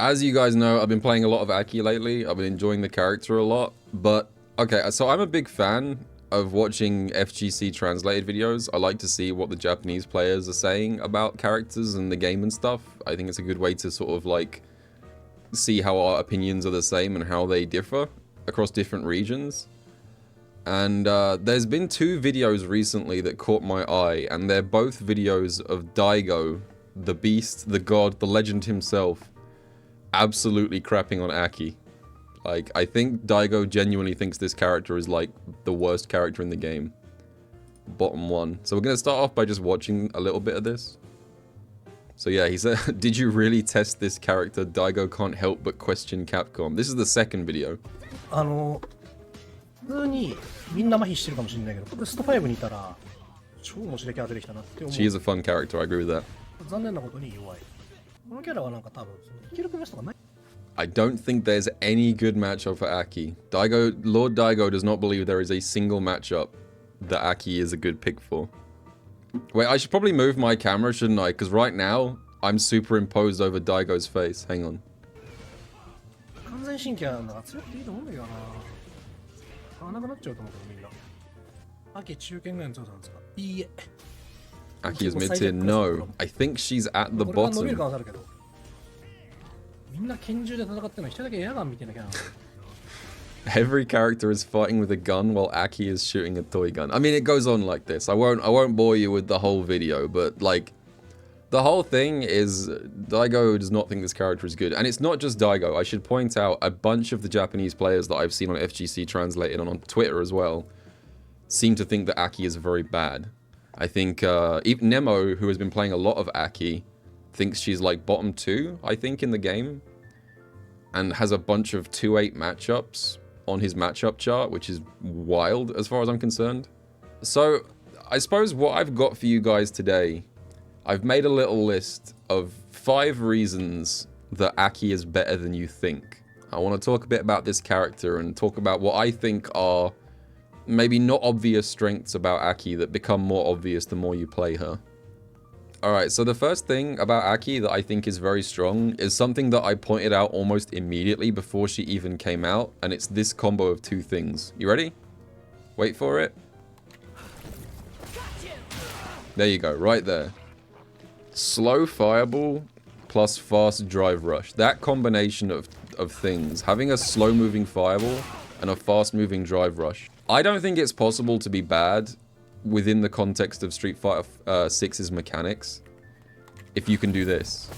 As you guys know, I've been playing a lot of A.K.I lately. I've been enjoying the character a lot. But, okay, so I'm a big fan of watching FGC translated videos. I like to see what the Japanese players are saying about characters and the game and stuff. I think it's a good way to sort of, like, see how our opinions are the same and how they differ across different regions. And there's been two videos recently that caught my eye, and they're both videos of Daigo, the beast, the god, the legend himself, absolutely crapping on A.K.I. Like, I think Daigo genuinely thinks this character is, like, the worst character in the game. Bottom one. So we're going to start off by just watching a little bit of this. So yeah, he said, did you really test this character? Daigo can't help but question Capcom. This is the second video. 普通にみんな麻痺してるかもしれないけど、これスト5にいたら超面白いキャラ出てきたなって思う。 She is a fun character, I agree with that. 残念なことに弱い。このキャラはなんか多分いける組み合わせとかない。 I don't think there's any good matchup for A.K.I. Lord Daigo does not believe there is a single matchup that A.K.I is a good pick for. Wait, I should probably move my camera, shouldn't I? Because right now, I'm superimposed over Daigo's face. Hang on. 完全新規はなんか強くていいと思うんだけどな。買わなくなっちゃうと思うけどみんな。秋中堅ぐらいの強さなんですか。いいえ。A.K.I is mid tier. No, I think she's at the これは伸びる可 bottom. 能性あるけど。みんな拳銃で戦ってるの一人だけエアガンみたいなキャラなんだよ。Every character is fighting with a gun while A.K.I is shooting a toy gun. I mean, it goes on like this. I won't bore you with the whole video, but like, the whole thing is Daigo does not think this character is good. And it's not just Daigo. I should point out a bunch of the Japanese players that I've seen on FGC translated and on Twitter as well seem to think that A.K.I is very bad. I think even Nemo, who has been playing a lot of A.K.I, thinks she's like bottom 2, I think, in the game. And has a bunch of 2-8 matchups on his matchup chart, which is wild as far as I'm concerned. So, I suppose what I've got for you guys today, I've made a little list of 5 reasons that A.K.I is better than you think. I want to talk a bit about this character and talk about what I think are maybe not obvious strengths about A.K.I that become more obvious the more you play her. Alright, so the first thing about A.K.I that I think is very strong is something that I pointed out almost immediately before she even came out, and it's this combo of 2 things. You ready? Wait for it. There you go, right there. Slow fireball plus fast drive rush. That combination of things, having a slow moving fireball and a fast moving drive rush. I don't think it's possible to be bad within the context of Street Fighter 6's mechanics if you can do this.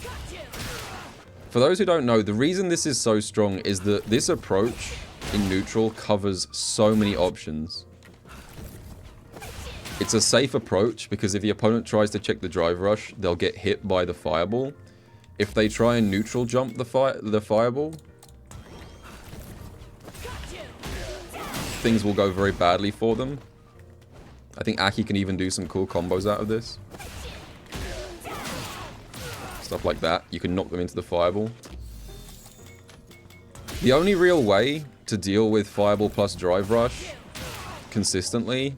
For those who don't know, the reason this is so strong is that this approach in neutral covers so many options. It's a safe approach because if the opponent tries to check the drive rush, they'll get hit by the fireball. If they try and neutral jump the fireball, things will go very badly for them. I think A.K.I can even do some cool combos out of this. Stuff like that. You can knock them into the fireball. The only real way to deal with fireball plus drive rush consistently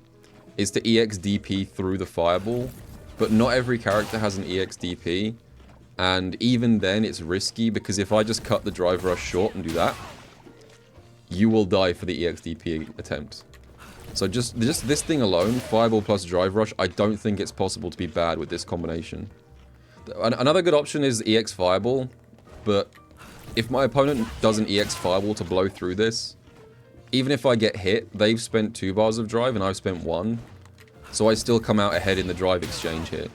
is to EX-DP through the fireball. But not every character has an EX-DP. And even then it's risky because if I just cut the drive rush short and do that, you will die for the EX-DP attempt. So just this thing alone, fireball plus drive rush, I don't think it's possible to be bad with this combination. Another good option is EX fireball, but if my opponent does an EX fireball to blow through this, even if I get hit, they've spent 2 bars of drive and I've spent 1, so I still come out ahead in the drive exchange here.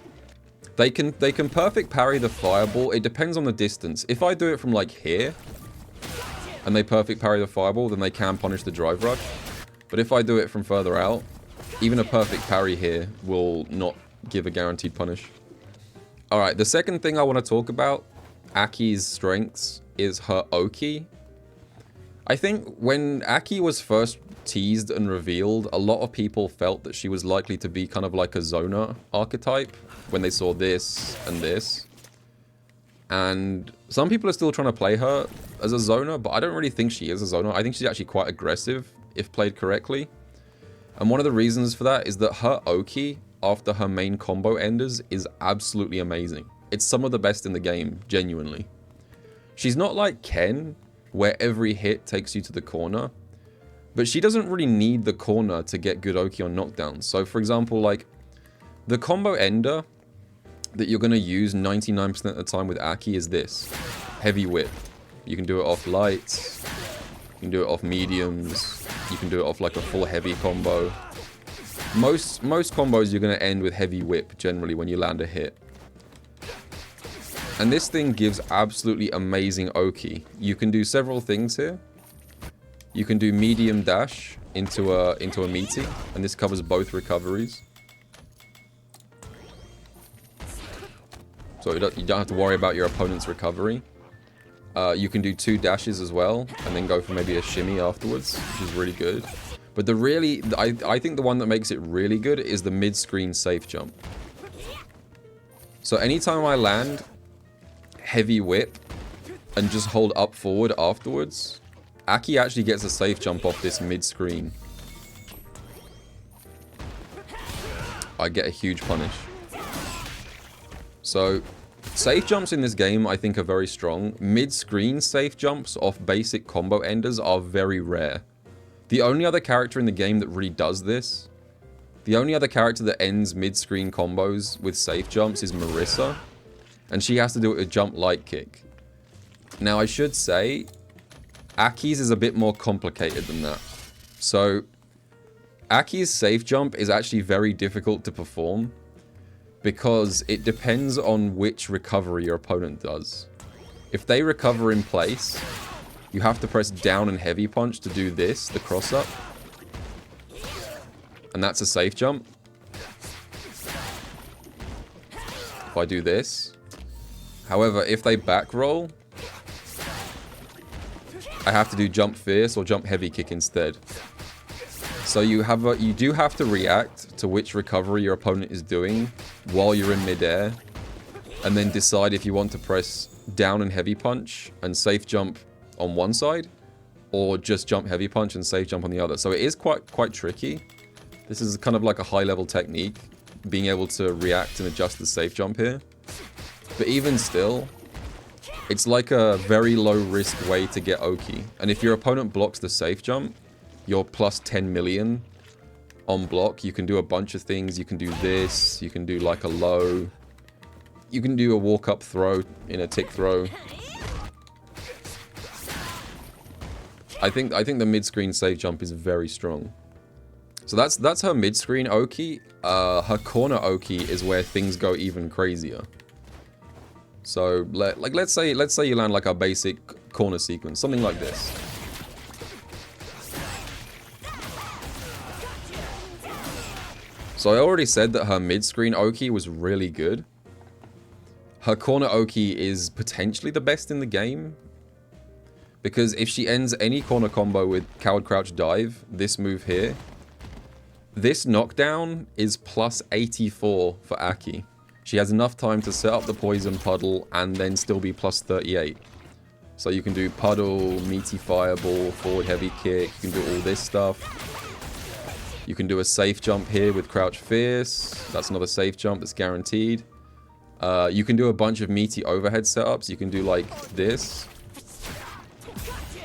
They can perfect parry the fireball. It depends on the distance. If I do it from like here, and they perfect parry the fireball, then they can punish the drive rush. But if I do it from further out, even a perfect parry here will not give a guaranteed punish. Alright, the second thing I want to talk about, A.K.I's strengths, is her Oki. I think when A.K.I was first teased and revealed, a lot of people felt that she was likely to be kind of like a Zona archetype when they saw this and this. And some people are still trying to play her as a Zona, but I don't really think she is a Zona. I think she's actually quite aggressive if played correctly. And one of the reasons for that is that her Oki, after her main combo enders, is absolutely amazing. It's some of the best in the game, genuinely. She's not like Ken, where every hit takes you to the corner. But she doesn't really need the corner to get good Oki on knockdowns. So for example, like, the combo ender that you're going to use 99% of the time with A.K.I is this. Heavy whip. You can do it off lights. You can do it off mediums. You can do it off like a full heavy combo. Most combos you're going to end with heavy whip generally when you land a hit. And this thing gives absolutely amazing Oki. You can do several things here. You can do medium dash into a meaty, and this covers both recoveries. So you don't have to worry about your opponent's recovery. You can do 2 dashes as well, and then go for maybe a shimmy afterwards, which is really good. But I think the one that makes it really good is the mid-screen safe jump. So anytime I land heavy whip and just hold up forward afterwards, A.K.I actually gets a safe jump off this mid-screen. I get a huge punish. So, safe jumps in this game I think are very strong. Mid-screen safe jumps off basic combo enders are very rare. The only other character in the game that really does this, the only other character that ends mid-screen combos with safe jumps is Marissa. And she has to do it with jump light kick. Now I should say, A.K.I.'s is a bit more complicated than that. So, A.K.I.'s safe jump is actually very difficult to perform because it depends on which recovery your opponent does. If they recover in place, you have to press down and heavy punch to do this, the cross up. And that's a safe jump. If I do this. However, if they back roll, I have to do jump fierce or jump heavy kick instead. So you do have to react to which recovery your opponent is doing while you're in midair, and then decide if you want to press down and heavy punch and safe jump on one side, or just jump heavy punch and safe jump on the other. So it is quite tricky. This is kind of like a high level technique, being able to react and adjust the safe jump here. But even still, it's like a very low risk way to get Oki. And if your opponent blocks the safe jump, you're plus 10 million on block. You can do a bunch of things. You can do this. You can do like a low. You can do a walk up throw in a tick throw. I think the mid screen safe jump is very strong. So that's her mid screen Oki. Her corner Oki is where things go even crazier. So, let's say you land like a basic corner sequence, something like this. So I already said that her mid-screen Oki was really good. Her corner Oki is potentially the best in the game. Because if she ends any corner combo with Coward Crouch Dive, this move here, this knockdown is plus 84 for A.K.I. She has enough time to set up the poison puddle and then still be plus 38. So you can do puddle, meaty fireball, forward heavy kick, you can do all this stuff. You can do a safe jump here with crouch fierce. That's another safe jump that's guaranteed. You can do a bunch of meaty overhead setups. You can do like this,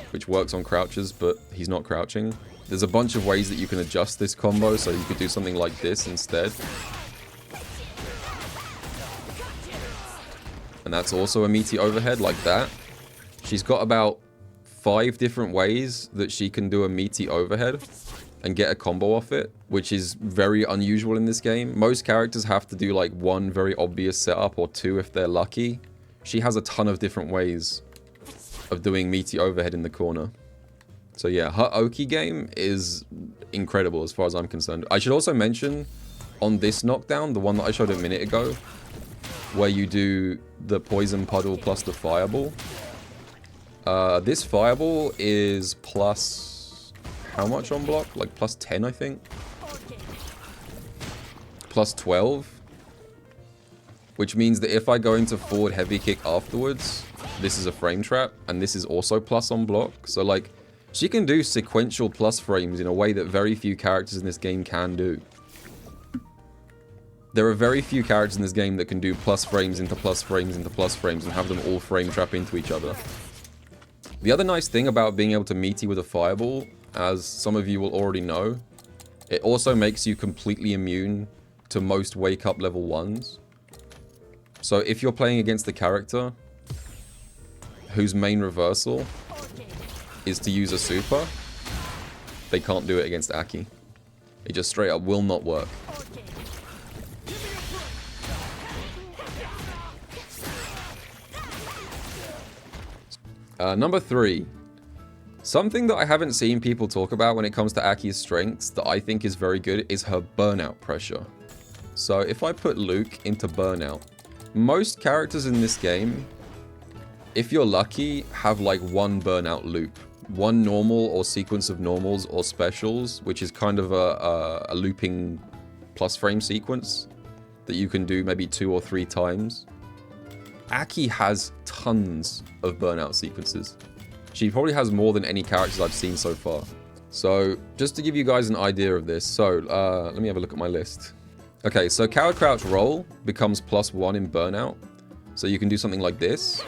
which works on crouches, but he's not crouching. There's a bunch of ways that you can adjust this combo, so you could do something like this instead. And that's also a meaty overhead like that. She's got about 5 different ways that she can do a meaty overhead and get a combo off it, which is very unusual in this game. Most characters have to do like 1 very obvious setup or 2 if they're lucky. She has a ton of different ways of doing meaty overhead in the corner. So yeah, her Oki game is incredible as far as I'm concerned. I should also mention on this knockdown, the one that I showed a minute ago, where you do the poison puddle plus the fireball. This fireball is plus how much on block? Like plus 10, I think. Plus 12. Which means that if I go into forward heavy kick afterwards, this is a frame trap, and this is also plus on block. So like, she can do sequential plus frames in a way that very few characters in this game can do. There are very few characters in this game that can do plus frames into plus frames into plus frames and have them all frame trap into each other. The other nice thing about being able to meaty with a fireball, as some of you will already know, it also makes you completely immune to most wake up level 1s. So if you're playing against the character whose main reversal is to use a super, they can't do it against A.K.I. It just straight up will not work. Number 3. Something that I haven't seen people talk about when it comes to A.K.I.'s strengths that I think is very good is her burnout pressure. So if I put Luke into burnout, most characters in this game, if you're lucky, have like one burnout loop. One normal or sequence of normals or specials, which is kind of a looping plus frame sequence that you can do maybe 2 or 3 times. A.K.I. has tons of burnout sequences. She probably has more than any characters I've seen so far. So just to give you guys an idea of this, so let me have a look at my list. Okay, so coward crouch roll becomes +1 in burnout. So you can do something like this.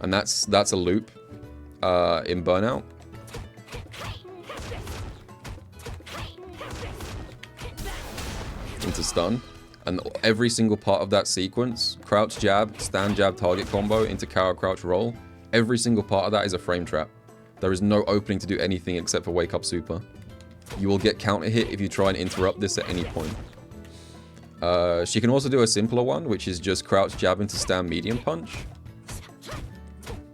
And that's a loop in burnout. Into stun. And every single part of that sequence, crouch jab, stand jab, target combo into coward crouch roll, every single part of that is a frame trap. There is no opening to do anything except for wake up super. You will get counter hit if you try and interrupt this at any point. She can also do a simpler one, which is just crouch jab into stand medium punch.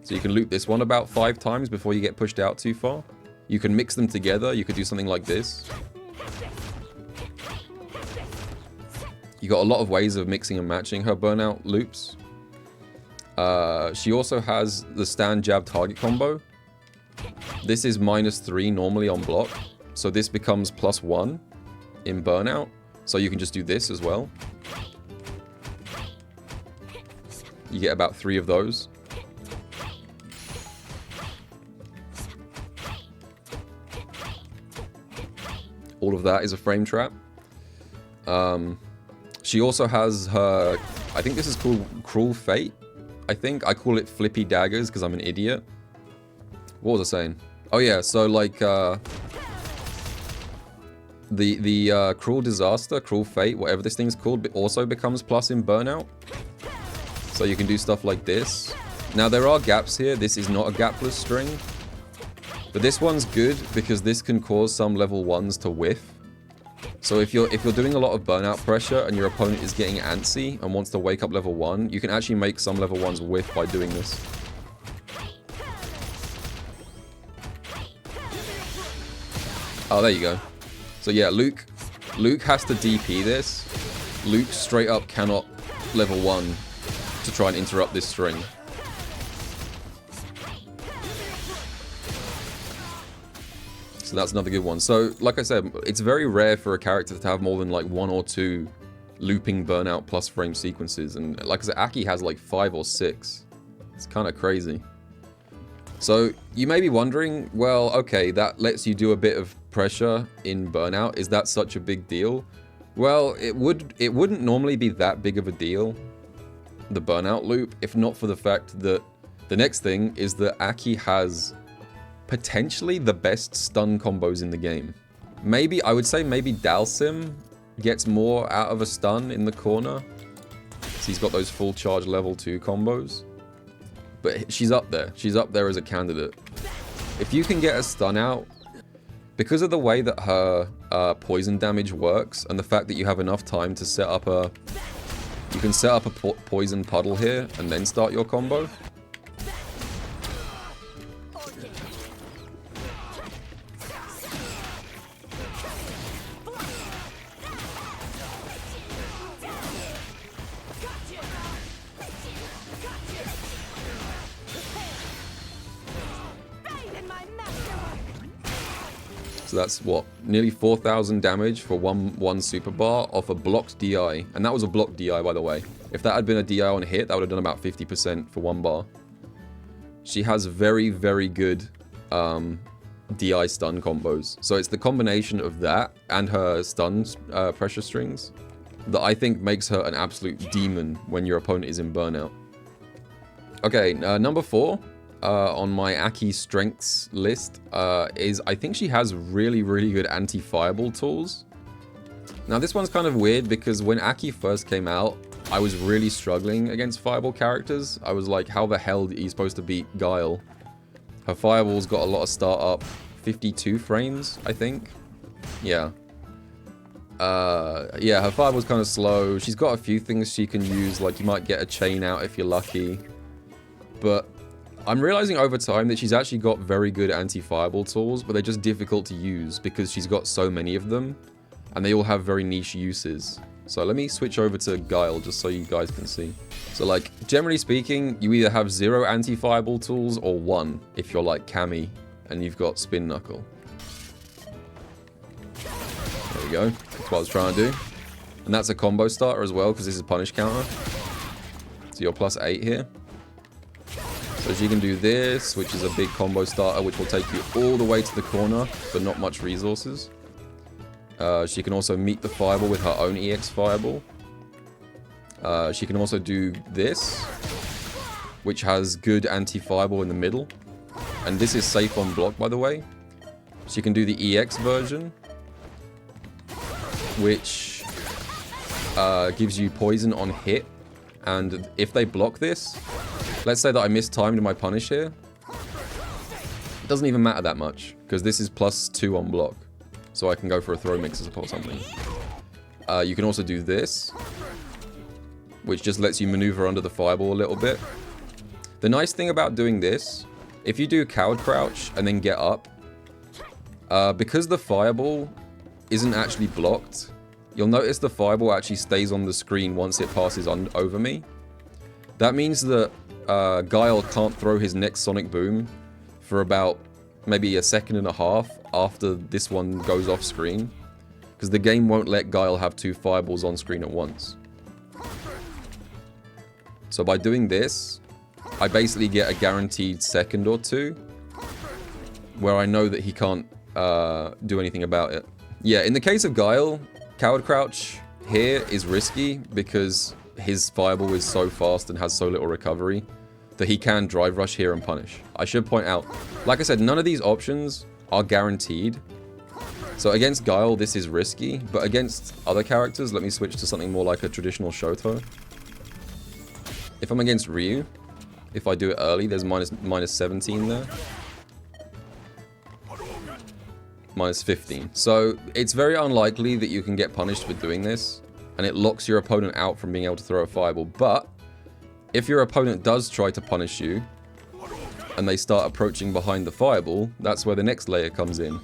So you can loop this one about 5 times before you get pushed out too far. You can mix them together. You could do something like this. You got a lot of ways of mixing and matching her burnout loops. She also has the stand jab target combo. This is -3 normally on block. So this becomes +1 in burnout. So you can just do this as well. You get about 3 of those. All of that is a frame trap. She also has her, I think this is called Cruel Fate. I think I call it Flippy Daggers because I'm an idiot. What was I saying? Oh yeah, so like the Cruel Disaster, Cruel Fate, whatever this thing's called, also becomes plus in burnout. So you can do stuff like this. Now there are gaps here. This is not a gapless string. But this one's good because this can cause some level 1s to whiff. So if you're doing a lot of burnout pressure and your opponent is getting antsy and wants to wake up level 1, you can actually make some level 1s whiff by doing this. Oh, there you go. So yeah, Luke has to DP this. Luke straight up cannot level 1 to try and interrupt this string. So that's another good one. So, like I said, it's very rare for a character to have more than like 1 or 2 looping burnout plus frame sequences. And like I said, A.K.I. has like 5 or 6. It's kind of crazy. So you may be wondering, well, okay, that lets you do a bit of pressure in burnout. Is that such a big deal? Well, it wouldn't normally be that big of a deal, the burnout loop, if not for the fact that the next thing is that A.K.I. has potentially the best stun combos in the game. Maybe, I would say maybe Dalsim gets more out of a stun in the corner. So he's got those full charge level 2 combos. But she's up there. She's up there as a candidate. If you can get a stun out, because of the way that her poison damage works, and the fact that you have enough time to set up a... You can set up a poison puddle here, and then start your combo. So that's what, nearly 4,000 damage for one super bar off a blocked DI. And that was a blocked DI, by the way. If that had been a DI on hit, that would have done about 50% for 1 bar. She has very, very good DI stun combos. So it's the combination of that and her stun pressure strings that I think makes her an absolute demon when your opponent is in burnout. Okay, number 4 on my A.K.I strengths list is I think she has really, really good anti-fireball tools. Now this one's kind of weird because when A.K.I first came out, I was really struggling against fireball characters. I was like, how the hell are you supposed to beat Guile? Her fireball's got a lot of startup, 52 frames, I think. Yeah. Yeah, her fireball's kind of slow. She's got a few things she can use, like you might get a chain out if you're lucky. But I'm realizing over time that she's actually got very good anti-fireball tools, but they're just difficult to use because she's got so many of them, and they all have very niche uses. So let me switch over to Guile just so you guys can see. So like, generally speaking, you either have 0 anti-fireball tools or 1 if you're like Cammy and you've got Spin Knuckle. There we go. That's what I was trying to do. And that's a combo starter as well because this is punish counter. So you're +8 here. So she can do this, which is a big combo starter, which will take you all the way to the corner for not much resources. She can also meet the fireball with her own EX fireball. She can also do this, which has good anti-fireball in the middle. And this is safe on block, by the way. She can do the EX version, which gives you poison on hit. And if they block this, let's say that I mistimed my punish here, it doesn't even matter that much, because this is +2 on block. So I can go for a throw mix or something. You can also do this, which just lets you maneuver under the fireball a little bit. The nice thing about doing this, if you do coward crouch and then get up, because the fireball isn't actually blocked, you'll notice the fireball actually stays on the screen once it passes over me. That means that Guile can't throw his next sonic boom for about maybe 1.5 seconds after this one goes off screen, because the game won't let Guile have 2 fireballs on screen at once. So by doing this, I basically get a guaranteed second or 2 where I know that he can't do anything about it. Yeah, in the case of Guile, coward crouch here is risky because his fireball is so fast and has so little recovery that he can drive rush here and punish. I should point out, like I said, none of these options are guaranteed. So against Guile, this is risky, but against other characters, let me switch to something more like a traditional Shoto. If I'm against Ryu, if I do it early, there's minus 17 there. Minus 15. So it's very unlikely that you can get punished with doing this, and it locks your opponent out from being able to throw a fireball. But if your opponent does try to punish you, and they start approaching behind the fireball, that's where the next layer comes in.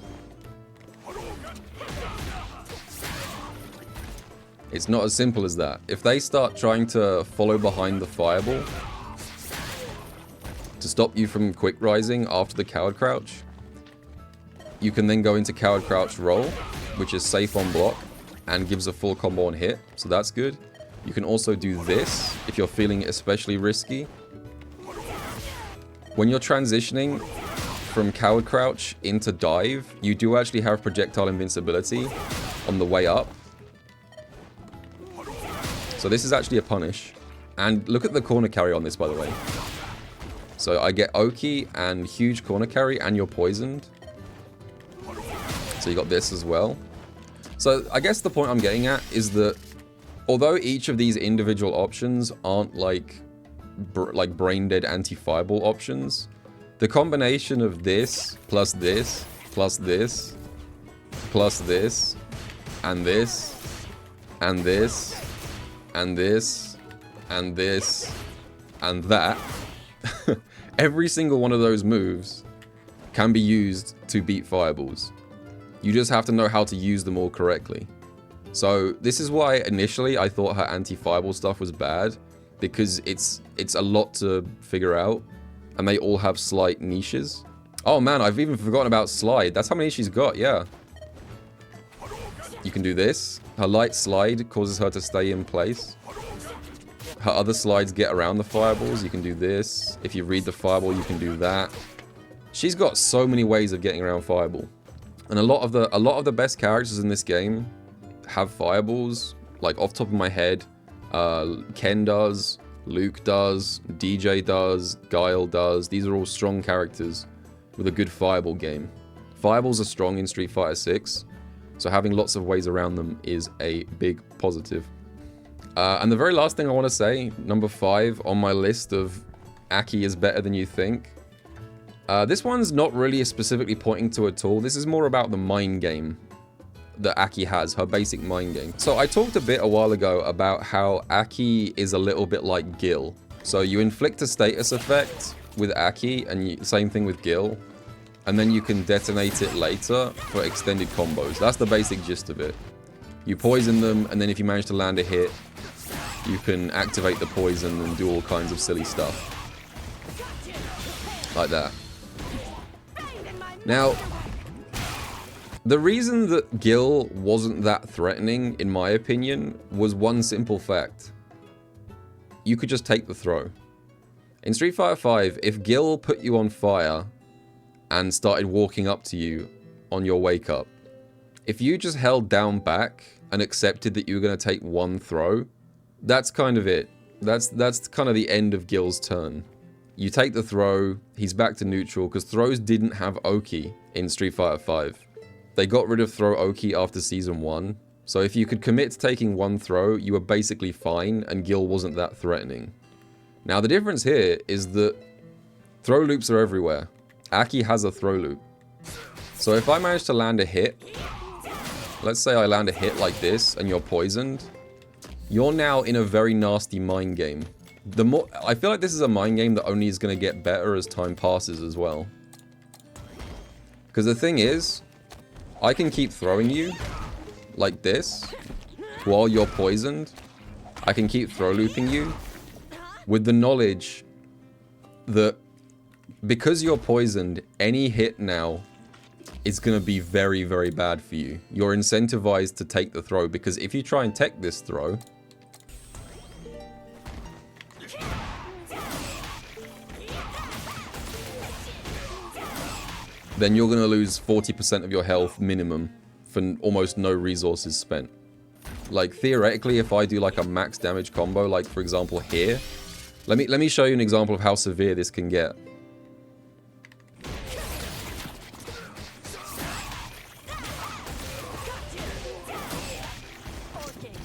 It's not as simple as that. If they start trying to follow behind the fireball to stop you from quick rising after the coward crouch, you can then go into coward crouch roll, which is safe on block and gives a full combo on hit, so that's good. You can also do this if you're feeling it especially risky. When you're transitioning from coward crouch into dive, you do actually have projectile invincibility on the way up. So this is actually a punish. And look at the corner carry on this, by the way. So I get Oki and huge corner carry, and you're poisoned. So you got this as well. So I guess the point I'm getting at is that although each of these individual options aren't like brain-dead anti-fireball options, the combination of this, plus this, plus this, plus this, and this, and this, and this, and this, and that, every single one of those moves can be used to beat fireballs. You just have to know how to use them all correctly. So this is why initially I thought her anti-fireball stuff was bad, because it's a lot to figure out, and they all have slight niches. Oh man, I've even forgotten about slide. That's how many she's got, yeah. You can do this. Her light slide causes her to stay in place. Her other slides get around the fireballs. You can do this. If you read the fireball, you can do that. She's got so many ways of getting around fireball. And a lot of the best characters in this game have fireballs. Like off the top of my head, Ken does, Luke does, DJ does, Guile does. These are all strong characters with a good fireball game. Fireballs are strong in Street Fighter 6, so having lots of ways around them is a big positive. And the very last thing I want to say, number 5 on my list of A.K.I is better than you think. This one's not really specifically pointing to at all. This is more about the mind game that A.K.I has, her basic mind game. So I talked a bit a while ago about how A.K.I is a little bit like Gil. So you inflict a status effect with A.K.I, and same thing with Gil, and then you can detonate it later for extended combos. That's the basic gist of it. You poison them, and then if you manage to land a hit, you can activate the poison and do all kinds of silly stuff. Like that. Now, the reason that Gil wasn't that threatening, in my opinion, was one simple fact. You could just take the throw. In Street Fighter 5, if Gil put you on fire and started walking up to you on your wake up, if you just held down back and accepted that you were going to take one throw, that's kind of it. That's kind of the end of Gil's turn. You take the throw, he's back to neutral, because throws didn't have Oki in Street Fighter 5. They got rid of throw Oki after Season 1, so if you could commit to taking one throw, you were basically fine, and Gil wasn't that threatening. Now the difference here is that throw loops are everywhere. A.K.I has a throw loop. So if I manage to land a hit, let's say I land a hit like this, and you're poisoned, you're now in a very nasty mind game. I feel like this is a mind game that only is going to get better as time passes as well. Because the thing is, I can keep throwing you like this while you're poisoned. I can keep throw looping you with the knowledge that because you're poisoned, any hit now is going to be very, very bad for you. You're incentivized to take the throw, because if you try and tech this throw, then you're going to lose 40% of your health minimum for almost no resources spent. Like, theoretically, if I do like a max damage combo, like for example here, let me show you an example of how severe this can get.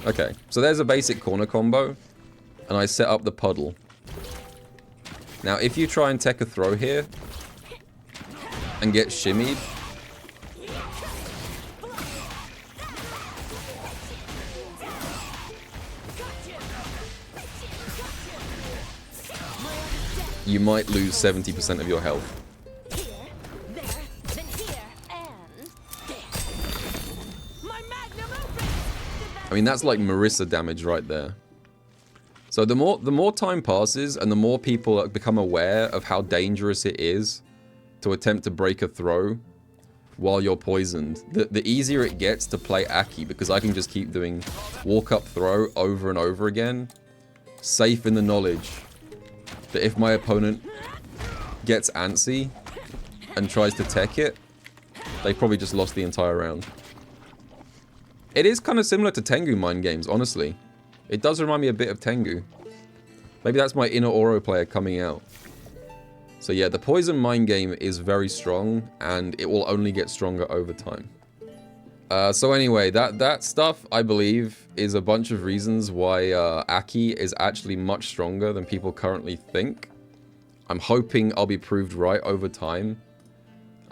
Okay, so there's a basic corner combo, and I set up the puddle. Now, if you try and tech a throw here, and get shimmied, you might lose 70% of your health. I mean, that's like Marissa damage right there. So the more time passes and the more people become aware of how dangerous it is to attempt to break a throw while you're poisoned, the easier it gets to play A.K.I, because I can just keep doing walk up throw over and over again, safe in the knowledge that if my opponent gets antsy and tries to tech it, they probably just lost the entire round. It is kind of similar to Tengu mind games, honestly. It does remind me a bit of Tengu. Maybe that's my inner Oro player coming out. So yeah, the poison mind game is very strong, and it will only get stronger over time. So anyway, that stuff, I believe, is a bunch of reasons why A.K.I is actually much stronger than people currently think. I'm hoping I'll be proved right over time.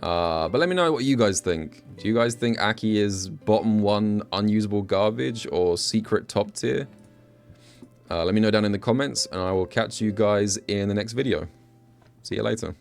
But let me know what you guys think. Do you guys think A.K.I is bottom 1 unusable garbage or secret top tier? Let me know down in the comments, and I will catch you guys in the next video. See you later.